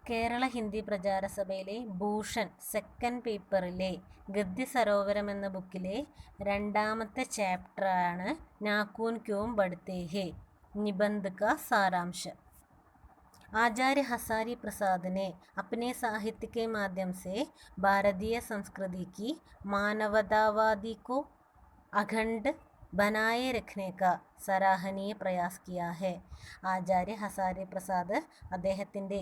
Kerala Hindi പ്രചാരസഭയിലെ Bhushan second പേപ്പറിലെ ഗദ്യ Sarovaram എന്ന ബുക്കിലെ രണ്ടാമത്തെ ചാപ്റ്ററാണ് നാക്കൂൻ ക്യോം ബഡ്തേ ഹേ, निबंध का सारांश। आचार्य हजारी प्रसाद ने अपने साहित्य के माध्यम से भारतीय संस्कृति की मानवतावादी को अखंड बनाए रखने का सराहनीय प्रयास किया है। ആചാര്യ ഹസാരി പ്രസാദ് അദ്ദേഹത്തിൻ്റെ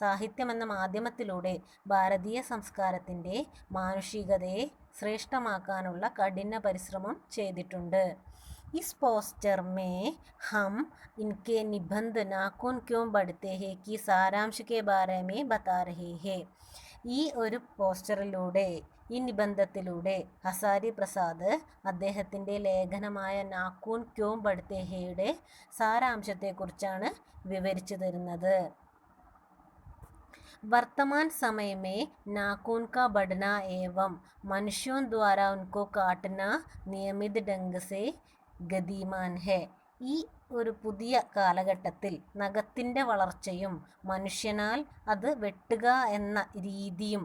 സാഹിത്യമെന്ന മാധ്യമത്തിലൂടെ ഭാരതീയ സംസ്കാരത്തിൻ്റെ മാനുഷികതയെ ശ്രേഷ്ഠമാക്കാനുള്ള കഠിന പരിശ്രമം ചെയ്തിട്ടുണ്ട്. इस पोस्टर में हम इनके निबंध नाखून क्यों बढ़ते हैं की सारांश के बारे में बता रहे हैं. ഈ ഒരു പോസ്റ്ററിലൂടെ, ഈ നിബന്ധത്തിലൂടെ ഹസാരി പ്രസാദ് അദ്ദേഹത്തിൻ്റെ ലേഖനമായ നാക്കൂൻ ക്യോം ബഡ്തേ ഹേയുടെ സാരാംശത്തെക്കുറിച്ചാണ് വിവരിച്ചു തരുന്നത്. वर्तमान समय में नाखून का बढ़ना एवं मनुष्यों द्वारा उनको काटना नियमित ढंग से ഗതിമാൻ ഹെ. ഈ ഒരു പുതിയ കാലഘട്ടത്തിൽ നഖത്തിൻ്റെ വളർച്ചയും മനുഷ്യനാൽ അത് വെട്ടുക എന്ന രീതിയും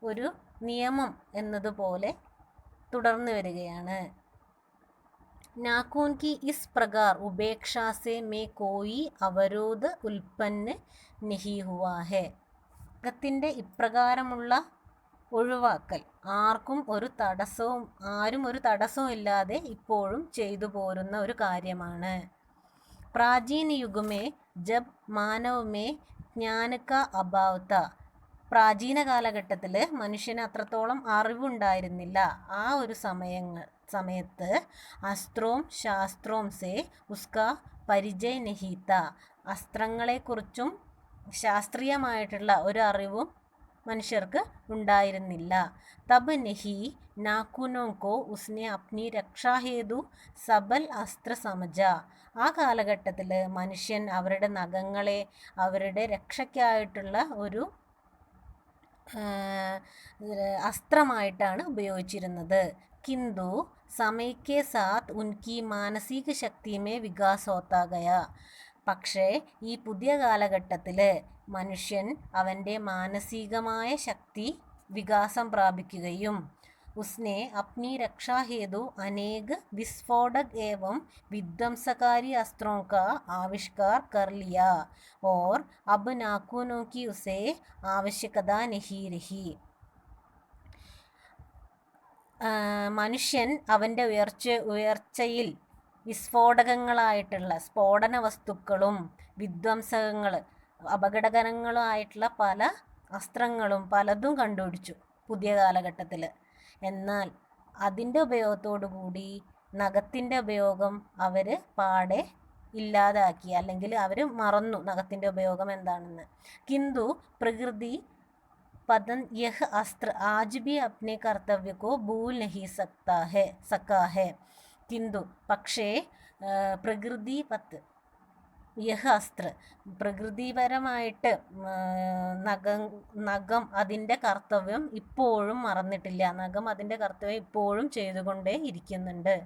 ഒരു നിയമം എന്നതുപോലെ തുടർന്നു വരികയാണ്. नाखून की इस प्रकार उपेक्षा से में कोई अवरोध उत्पन्न नहीं हुआ है. നഖത്തിൻ്റെ ഇപ്രകാരമുള്ള ഒഴിവാക്കൽ ആരും ഒരു തടസ്സവും ഇല്ലാതെ ഇപ്പോഴും ചെയ്തു പോരുന്ന ഒരു കാര്യമാണ്. പ്രാചീന യുഗമേ ജബ് മാനവമേ ജ്ഞാന കാ അഭാവ് താ. പ്രാചീന കാലഘട്ടത്തിൽ മനുഷ്യന് അത്രത്തോളം അറിവുണ്ടായിരുന്നില്ല. ആ ഒരു സമയത്ത് അസ്ത്രോം ശാസ്ത്രോം സേ ഉസ്കാ പരിചയ നഹീ താ. അസ്ത്രങ്ങളെക്കുറിച്ചും ശാസ്ത്രീയമായിട്ടുള്ള ഒരു അറിവും മനുഷ്യർക്ക് ഉണ്ടായിരുന്നില്ല. തബ് നഹി നാഖൂനോ കോ ഉസ്നെ അപ്നി രക്ഷാഹേതു സബൽ അസ്ത്ര സമജ. ആ കാലഘട്ടത്തിൽ മനുഷ്യൻ അവരുടെ നഖങ്ങളെ അവരുടെ രക്ഷയ്ക്കായിട്ടുള്ള ഒരു അസ്ത്രമായിട്ടാണ് ഉപയോഗിച്ചിരുന്നത്. കിന്തു സമയ കെ സാത്ത് ഉൻകി മാനസിക ശക്തി മേ വികാസ് ഹോത്താ ഗയാ. പക്ഷേ ഈ പുതിയ കാലഘട്ടത്തിൽ മനുഷ്യൻ അവൻ്റെ മാനസികമായ ശക്തി വികാസം പ്രാപിക്കുകയും ഉസ്നെ അപ്നി രക്ഷാഹേതു അനേക വിസ്ഫോടക് ഏവം വിധ്വംസകാരി അസ്ത്രോं का आविष्कार कर लिया और अब नाखूनों की उसे आवश्यकता नहीं रही. മനുഷ്യൻ അവൻ്റെ ഉയർച്ചയിൽ വിസ്ഫോടകങ്ങളായിട്ടുള്ള സ്ഫോടന വസ്തുക്കളും അപകടകരങ്ങളായിട്ടുള്ള പല അസ്ത്രങ്ങളും പലതും കണ്ടുപിടിച്ചു പുതിയ കാലഘട്ടത്തിൽ. എന്നാൽ അതിൻ്റെ ഉപയോഗത്തോടു കൂടി നഖത്തിൻ്റെ ഉപയോഗം അവർ പാടെ ഇല്ലാതാക്കി, അല്ലെങ്കിൽ അവർ മറന്നു നഖത്തിൻ്റെ ഉപയോഗം എന്താണെന്ന്. കിന്തു പ്രകൃതി പതൻ യഹ് അസ്ത്ര ആജ് ഭി അപ്നെ കർത്തവ്യ കോ ഭൂൽ നഹി സക്കാ ഹെ. കിന്തു പക്ഷേ യഹ് അസ്ത്ര പ്രകൃതിപരമായിട്ട് നഖം അതിൻ്റെ കർത്തവ്യം ഇപ്പോഴും മറന്നിട്ടില്ല. നഖം അതിൻ്റെ കർത്തവ്യം ഇപ്പോഴും ചെയ്തുകൊണ്ടേ ഇരിക്കുന്നുണ്ട്.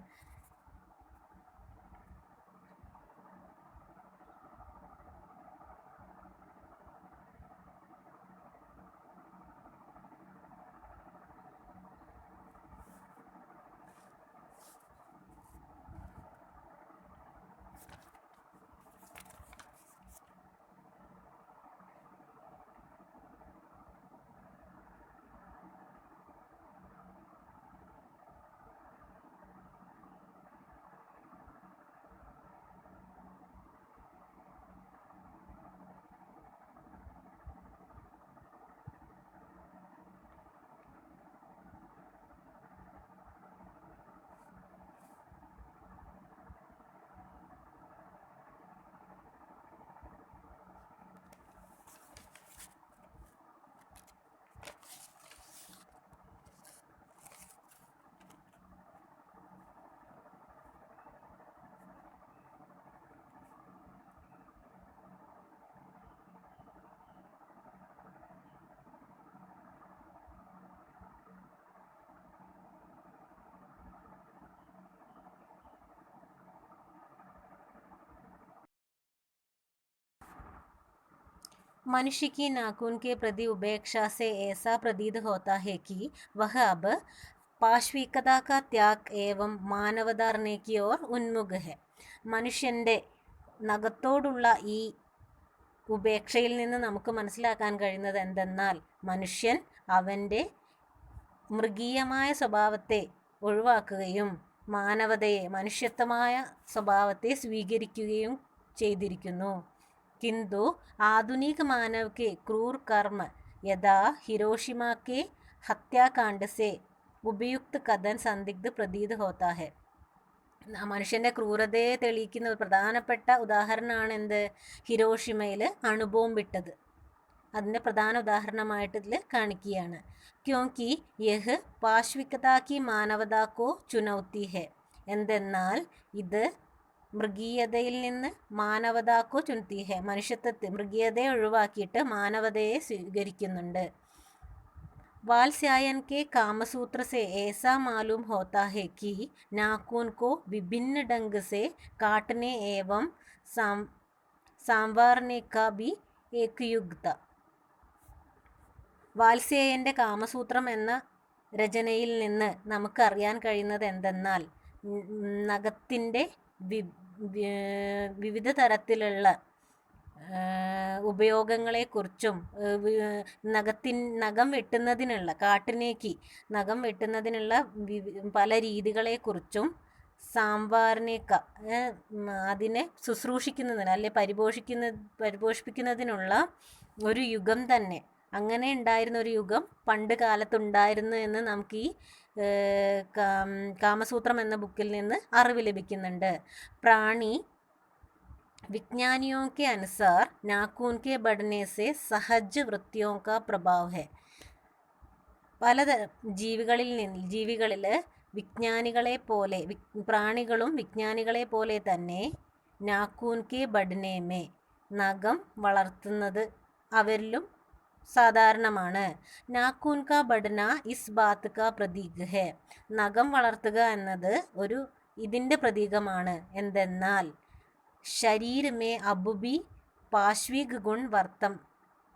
मनुष्य की नाखून के प्रति उपेक्षा से ऐसा प्रतीत होता है कि वह अब പാശ്വികത का त्याग एवं മാനവധാരണ की ओर उन्मुख है. മനുഷ്യൻ്റെ നഖത്തോടുള്ള ഈ ഉപേക്ഷയിൽ നിന്ന് നമുക്ക് മനസ്സിലാക്കാൻ കഴിയുന്നത് എന്തെന്നാൽ മനുഷ്യൻ അവൻ്റെ മൃഗീയമായ സ്വഭാവത്തെ ഒഴിവാക്കുകയും മാനവതയെ മനുഷ്യത്വമായ സ്വഭാവത്തെ സ്വീകരിക്കുകയും ചെയ്തിരിക്കുന്നു. किंतु आधुनिक मानव के क्रूर कर्म यदा हिरोशिमा के हत्याकांड से ഉപയുക്ത കഥൻ സന്ദിഗ്ധ പ്രതീത് ഹോത്ത ഹെ. മനുഷ്യൻ്റെ ക്രൂരതയെ തെളിയിക്കുന്ന ഒരു പ്രധാനപ്പെട്ട ഉദാഹരണമാണ് എന്ത്? ഹിരോഷിമയിൽ അണുബോംബിട്ടത്. അതിൻ്റെ പ്രധാന ഉദാഹരണമായിട്ട് ഇതിൽ കാണിക്കുകയാണ്. ക്യോങ്കി യഹ് പാശ്വികതാ കി മാനവതാ കോ ചുനൗത്തി ഹെ. എന്തെന്നാൽ ഇത് മൃഗീയതയിൽ നിന്ന് മാനവതാക്കോ ചുനൗത്തി ഹെ. മനുഷ്യത്വത്തെ മൃഗീയതയെ ഒഴിവാക്കിയിട്ട് മാനവതയെ സ്വീകരിക്കുന്നുണ്ട്. वात्स्यायन के कामसूत्र से ऐसा मालूम होता है कि नाखून को विभिन्न ढंग से काटने एवं संवारने का भी एक युग था. വാത്സ്യായൻ്റെ കാമസൂത്രം എന്ന രചനയിൽ നിന്ന് നമുക്കറിയാൻ കഴിയുന്നത് എന്തെന്നാൽ നഖത്തിൻ്റെ വിവിധ തരത്തിലുള്ള ഉപയോഗങ്ങളെക്കുറിച്ചും നഖം വെട്ടുന്നതിനുള്ള കാട്ടിനേക്ക് നഖം വെട്ടുന്നതിനുള്ള പല രീതികളെക്കുറിച്ചും സാമ്പാറിനേക്ക അതിനെ ശുശ്രൂഷിക്കുന്നതിന് അല്ലെ പരിപോഷിപ്പിക്കുന്നതിനുള്ള ഒരു യുഗം തന്നെ, അങ്ങനെ ഉണ്ടായിരുന്ന ഒരു യുഗം പണ്ട് കാലത്തുണ്ടായിരുന്നു എന്ന് നമുക്ക് ഈ കാമസൂത്രം എന്ന ബുക്കിൽ നിന്ന് അറിവ് ലഭിക്കുന്നുണ്ട്. പ്രാണി विज्ञानियों के अनुसार नाखून के बढ़ने से सहज वृत्तियों का प्रभाव है. പലതരം ജീവികളിൽ വിജ്ഞാനികളെ പോലെ പ്രാണികളും വിജ്ഞാനികളെ പോലെ തന്നെ നാഖൂൻ കെ ബഡ്നെ മേ നഖം വളർത്തുന്നത് അവരിലും സാധാരണമാണ്. നാഖൂൻ കാ ബഡ്ന ഇസ് ബാത് കാ പ്രതീക് ഹെ. നഖം വളർത്തുക എന്നത് ഇതിൻ്റെ പ്രതീകമാണ്. എന്തെന്നാൽ ശരീര മേ അബ് ഭി പാശ്വിക് ഗുൺ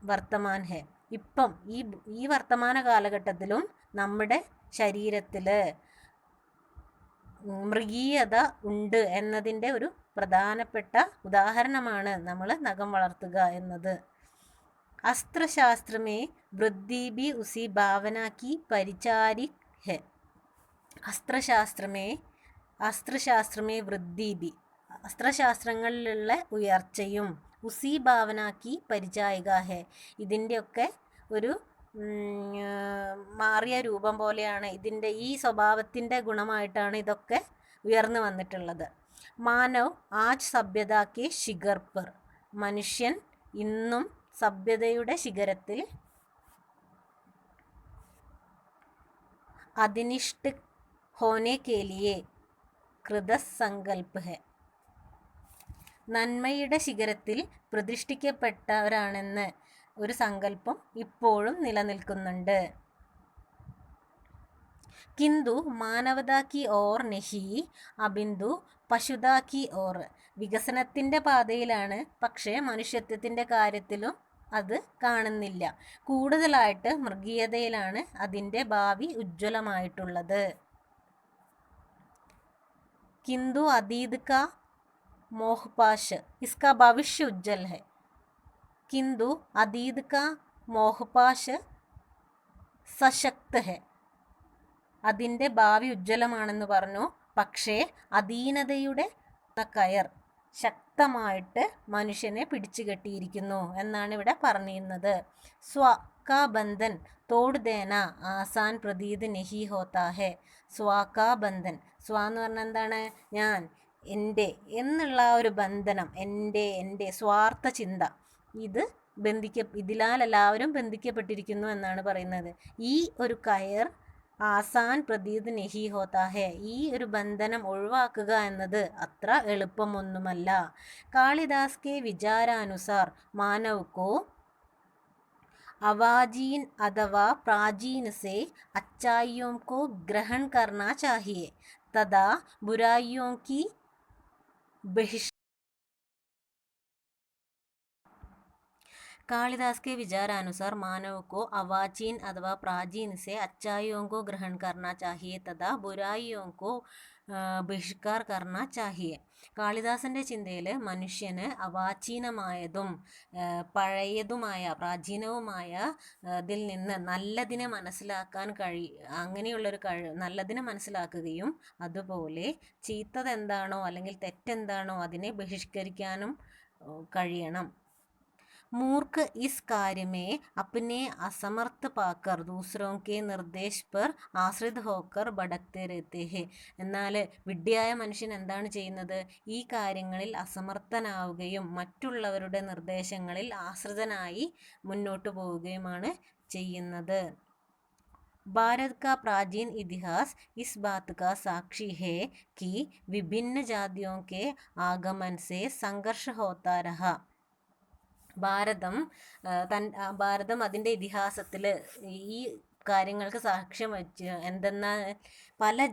വർത്തമാൻ ഹെ. ഇപ്പം ഈ വർത്തമാന കാലഘട്ടത്തിലും നമ്മുടെ ശരീരത്തിൽ മൃഗീയത ഉണ്ട് എന്നതിൻ്റെ ഒരു പ്രധാനപ്പെട്ട ഉദാഹരണമാണ് നമ്മൾ നഖം വളർത്തുക എന്നത്. अस्त्रशास्त्र में वृद्धि भी उसी भावना की परिचारिक है. अस्त्रशास्त्र में वृद्धि भी അസ്ത്രശാസ്ത്രങ്ങളിലുള്ള ഉയർച്ചയും ഉസി ഭാവനാക്കി പരിചായിക ഹെ. ഇതിൻ്റെയൊക്കെ ഒരു മാറിയ രൂപം പോലെയാണ്, ഇതിൻ്റെ ഈ സ്വഭാവത്തിൻ്റെ ഗുണമായിട്ടാണ് ഇതൊക്കെ ഉയർന്നു വന്നിട്ടുള്ളത്. മാനവ് ആജ് സഭ്യതാക്കെ ശിഖർ പർ. മനുഷ്യൻ ഇന്നും സഭ്യതയുടെ ശിഖരത്തിൽ അധിനിഷ്ഠ ഹോനെ കെ ലിയെ കൃതസങ്കൽപ് ഹെ. നന്മയുടെ ശിഖരത്തിൽ പ്രതിഷ്ഠിക്കപ്പെട്ടവരാണെന്ന് ഒരു സങ്കല്പം ഇപ്പോഴും നിലനിൽക്കുന്നുണ്ട്. കിന്തു മാനവതാ കി ഓർ നഹി അബിന്ദു പശുതാ കി ഓർ. വികസനത്തിൻ്റെ പാതയിലാണ്, പക്ഷേ മനുഷ്യത്വത്തിൻ്റെ കാര്യത്തിലും അത് കാണുന്നില്ല. കൂടുതലായിട്ട് മൃഗീയതയിലാണ് അതിൻ്റെ ഭാവി ഉജ്ജ്വലമായിട്ടുള്ളത്. കിന്തു അതീത് കാ मोहपाश इसका भविष्य उज्जवल है. किंतु अतीत का मोहपाश सशक्त है. അതിൻ്റെ ഭാവി ഉജ്ജ്വലമാണെന്ന് പറഞ്ഞു, പക്ഷേ അധീനതയുടെ കയർ ശക്തമായിട്ട് മനുഷ്യനെ പിടിച്ചു കെട്ടിയിരിക്കുന്നു എന്നാണ് ഇവിടെ പറഞ്ഞിരുന്നത്. സ്വ കാ ബന്ധൻ തോട് ദേന ആസാൻ പ്രതീത് നഹി ഹോത്താ ഹെ. സ്വ കാ ബന്ധൻ, സ്വ എന്ന് പറഞ്ഞാൽ എന്താണ്? ഞാൻ, എൻ്റെ എന്നുള്ള ഒരു ബന്ധനം, എൻ്റെ സ്വാർത്ഥ ചിന്ത, ഇതിലാൽ എല്ലാവരും ബന്ധിക്കപ്പെട്ടിരിക്കുന്നു എന്നാണ് പറയുന്നത്. ഈ ഒരു കയർ ആസാൻ പ്രതീത് നഹി ഹോത്താ ഹെ, ഈ ഒരു ബന്ധനം ഒഴിവാക്കുക എന്നത് അത്ര എളുപ്പമൊന്നുമല്ല. കാളിദാസ് കെ വിചാരാനുസാർ മാനവ് കോ अवाजीन अथवा प्राचीन से अच्छाइयों को ग्रहण करना चाहिए तथा बुराइयों की कालिदास के विचारानुसार मानव को अवाचीन अथवा प्राचीन से अच्छाइयों को ग्रहण करना चाहिए तथा बुराइयों को ബഹിഷ്കാർ കർണ ചാഹിയെ. കാളിദാസന്റെ ചിന്തയിൽ മനുഷ്യന് അവാചീനമായതും പഴയതുമായ പ്രാചീനവുമായ ഇതിൽ നിന്ന് നല്ലതിനെ മനസ്സിലാക്കാൻ അങ്ങനെയുള്ളൊരു നല്ലതിനെ മനസ്സിലാക്കുകയും അതുപോലെ ചീത്തതെന്താണോ അല്ലെങ്കിൽ തെറ്റെന്താണോ അതിനെ ബഹിഷ്കരിക്കാനും കഴിയണം. मूर्ख इस कार्य में अपने असमर्थ पाकर दूसरों के निर्देश पर ആശ്രിത ഹോക്കർ ഭടക്തെ രഹത്തെ ഹെ. എന്നാൽ വിഡ്ഢിയായ മനുഷ്യൻ എന്താണ് ചെയ്യുന്നത്? ഈ കാര്യങ്ങളിൽ അസമർത്ഥനാവുകയും മറ്റുള്ളവരുടെ നിർദ്ദേശങ്ങളിൽ ആശ്രിതനായി മുന്നോട്ട് പോവുകയുമാണ് ചെയ്യുന്നത്. भारत का प्राचीन इतिहास इस बात का साक्षी है कि विभिन्न जातियों के आगमन से संघर्ष होता रहा. ഭാരതം അതിൻ്റെ ഇതിഹാസത്തിൽ ഈ കാര്യങ്ങൾക്ക് സാക്ഷ്യം വച്ച് എന്തെന്നാൽ പല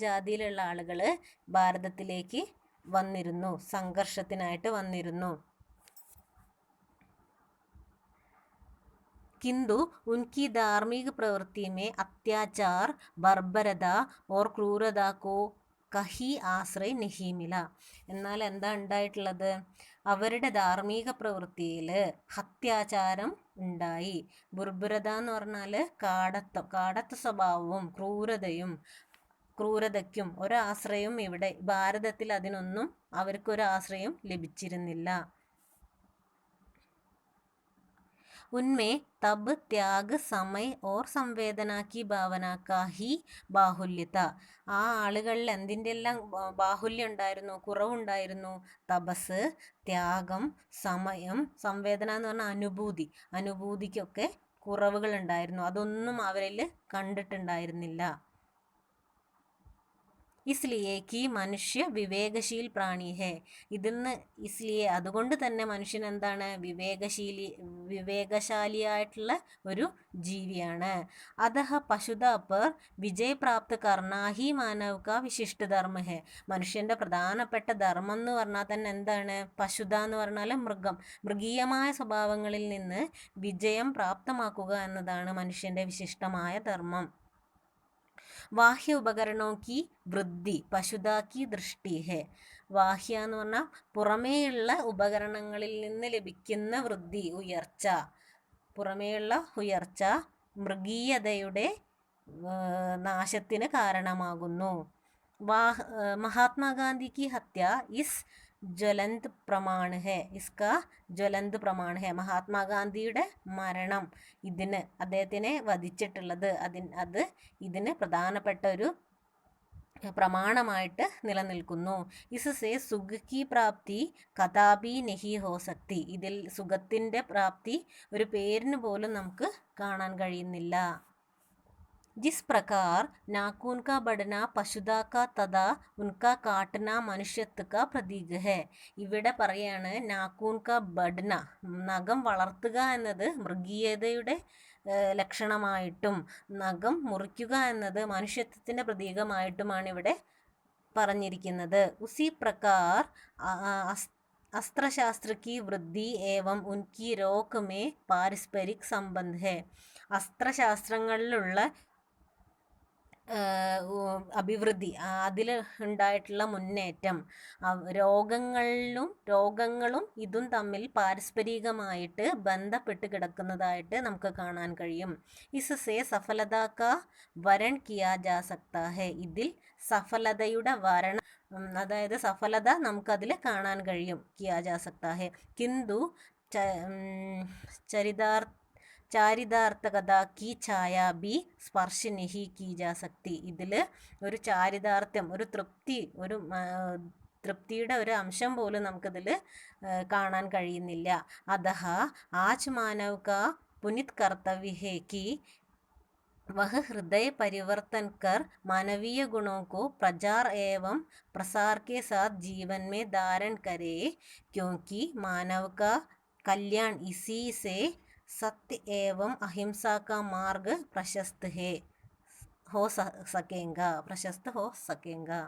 ജാതിയിലുള്ള ആളുകൾ ഭാരതത്തിലേക്ക് വന്നിരുന്നു, സംഘർഷത്തിനായിട്ട് വന്നിരുന്നു. किंतु उनकी धार्मिक प्रवृत्ति में अत्याचार, बर्बरता और क्रूरता को കഹി ആശ്രയ നഹീമില. എന്നാൽ എന്താ ഉണ്ടായിട്ടുള്ളത്? അവരുടെ ധാർമ്മിക പ്രവൃത്തിയിൽ അത്യാചാരം ഉണ്ടായി. ബുർബുരത എന്ന് പറഞ്ഞാൽ കാടത്ത സ്വഭാവവും ക്രൂരതയ്ക്കും ഒരാശ്രയം ഇവിടെ ഭാരതത്തിൽ അതിനൊന്നും അവർക്കൊരാശ്രയം ലഭിച്ചിരുന്നില്ല. उनमें तब त्याग, समय और संवेदना की भावना का ही ബാഹുല്യത. ആ ആളുകളിൽ എന്തിൻ്റെ എല്ലാം ബാഹുല്യം ഉണ്ടായിരുന്നു, കുറവുണ്ടായിരുന്നു? തപസ്, ത്യാഗം, സമയം, സംവേദന എന്ന് പറഞ്ഞാൽ അനുഭൂതിക്കൊക്കെ കുറവുകൾ ഉണ്ടായിരുന്നു. അതൊന്നും അവരിൽ കണ്ടിട്ടുണ്ടായിരുന്നില്ല. ഇസ്ലിയെ കി മനുഷ്യ വിവേകശീൽ പ്രാണി ഹെ. അതുകൊണ്ട് തന്നെ മനുഷ്യൻ എന്താണ്? വിവേകശാലിയായിട്ടുള്ള ഒരു ജീവിയാണ്. അതഹ പശുത പർ വിജയ് പ്രാപ്ത് കർണ ഹി മാനവ് കാ വിശിഷ്ട ധർമ്മ ഹെ. മനുഷ്യൻ്റെ പ്രധാനപ്പെട്ട ധർമ്മം എന്ന് പറഞ്ഞാൽ തന്നെ എന്താണ്? പശുത എന്ന് പറഞ്ഞാൽ മൃഗീയമായ സ്വഭാവങ്ങളിൽ നിന്ന് വിജയം പ്രാപ്തമാക്കുക എന്നതാണ് മനുഷ്യൻ്റെ വിശിഷ്ടമായ ധർമ്മം. വാഹ്യ ഉപകരണോ കി വൃദ്ധി പശുതാ കി ദൃഷ്ടി ഹെ. വാഹ്യ എന്ന് പറഞ്ഞാൽ പുറമേയുള്ള ഉപകരണങ്ങളിൽ നിന്ന് ലഭിക്കുന്ന വൃദ്ധി, ഉയർച്ച മൃഗീയതയുടെ നാശത്തിന് കാരണമാകുന്നു. മഹാത്മാഗാന്ധി കി ഹത്യ ഇസ് ജ്വലന്ത് പ്രമാൺ ഹെ. ജ്വലന്ത് പ്രമാൺ ഹെ. മഹാത്മാഗാന്ധിയുടെ മരണം, അദ്ദേഹത്തിനെ വധിച്ചിട്ടുള്ളത് അത് ഇതിന് പ്രധാനപ്പെട്ട ഒരു പ്രമാണമായിട്ട് നിലനിൽക്കുന്നു. ഇസ്സേ സുഖ കി പ്രാപ്തി കഥാപി നഹി ഹോ സക്തി. ഇതിൽ സുഖത്തിൻ്റെ പ്രാപ്തി ഒരു പേരിന് പോലും നമുക്ക് കാണാൻ കഴിയുന്നില്ല. जिस प्रकार नाखून का बढ़ना പശുതാ का तथा उनका काटना മനുഷ്യത്വ का प्रतीक है. ഇവിടെ പറയാണ് നാക്കൂൻ കാ ബഡ്ന, നഖം വളർത്തുക എന്നത് മൃഗീയതയുടെ ലക്ഷണമായിട്ടും നഖം മുറിക്കുക എന്നത് മനുഷ്യത്വത്തിൻ്റെ പ്രതീകമായിട്ടുമാണ് ഇവിടെ പറഞ്ഞിരിക്കുന്നത്. ഉസി പ്രകാർ अस्त्रशास्त्र की वृद्धि एवं उनकी रोक में पारस्परिक संबंध है. അസ്ത്രശാസ്ത്രങ്ങളിലുള്ള അഭിവൃദ്ധി, അതിൽ ഉണ്ടായിട്ടുള്ള മുന്നേറ്റം, രോഗങ്ങളും ഇതും തമ്മിൽ പാരസ്പരികമായിട്ട് ബന്ധപ്പെട്ട് കിടക്കുന്നതായിട്ട് നമുക്ക് കാണാൻ കഴിയും. ഇസ്സേ സഫലത കാ വരൺ കിയാ ജാ സക്താ ഹെ. ഇതിൽ സഫലതയുടെ വരണം, അതായത് സഫലത നമുക്കതിൽ കാണാൻ കഴിയും. കിയാ ജാ സക്താ ഹെ. കിന്തു ചാരിതാർത്ഥകത കി ഛായ ബി സ്പർശ നഹി കി ജാ സക്തി. ഇതിൽ ഒരു ചാരിതാർത്ഥ്യം, ഒരു തൃപ്തിയുടെ ഒരു അംശം പോലും നമുക്കിതിൽ കാണാൻ കഴിയുന്നില്ല. അതഹ ആജ് മാനവ് കാ പുനിത് കർത്തവ്യ ഹെ കി वह हृदय परिवर्तन कर मानवीय गुणों को प्रचार एवं प्रसार के साथ जीवन में धारण करे, क्योंकि मानव का कल्याण इसी से सत्य एवं अहिंसा का मार्ग प्रशस्त हो सकेगा.